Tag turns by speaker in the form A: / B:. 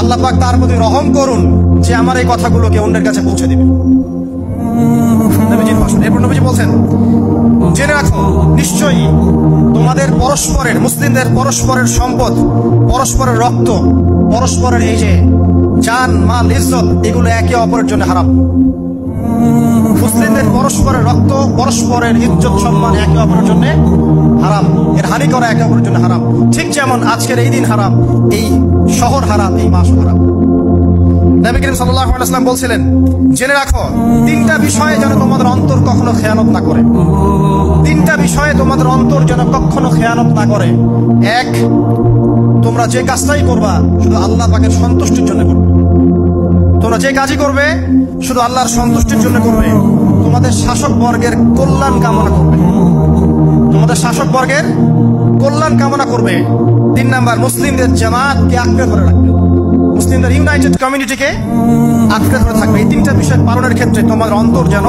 A: আল্লাহ পাক তার প্রতি রহম করুন যে আমার এই কথাগুলোকে অন্যের কাছে পৌঁছে দিবে। নবীজির ভাষণ। এরপর নবীজি বলছেন, জেনে রাখো নিশ্চয়ই তোমাদের পরস্পরের, মুসলিমদের পরস্পরের সম্পদ, পরস্পরের রক্ত, পরস্পরের এই যে জান মাল ইজ্জত, এগুলো একে অপরের জন্য হারাম। মুসলিমদের পরস্পরের রক্ত, পরস্পরের ইজ্জত সম্মান একে অপরের জন্য হারাম। এর হানি করা একে অপরের জন্য হারাম। ঠিক যেমন আজকের এই দিন হারাম, এই শহর হারাম, এই মাস হারাম। নবী করিম সাল্লাল্লাহু আলাইহি ওয়াসাল্লাম বলছিলেন, জেনে রাখো তিনটা বিষয়ে যেন তোমাদের অন্তর কখনো খেয়ানত না করে। তিনটা বিষয়ে তোমাদের অন্তর যেন কখনো খেয়ানত না করে। এক, তোমরা যে কাজটাই করবা শুধু আল্লাহ পাকের সন্তুষ্টির জন্য করবে। তোমরা যে কাজই করবে শুধু আল্লাহর সন্তুষ্টির জন্য করবে। তোমাদের শাসক বর্গের কল্যাণ কামনা করবে। তোমাদের শাসক বর্গের কল্যাণ কামনা করবে। 3 নাম্বার, মুসলিমদের জামাতকে আঁকড়ে ধরে রাখবে। মুসলিমদের ইউনাইটেড কমিউনিটিকে আঁকড়ে ধরে থাকবে। এই তিনটা বিষয় পালনের ক্ষেত্রে তোমার অন্তর যেন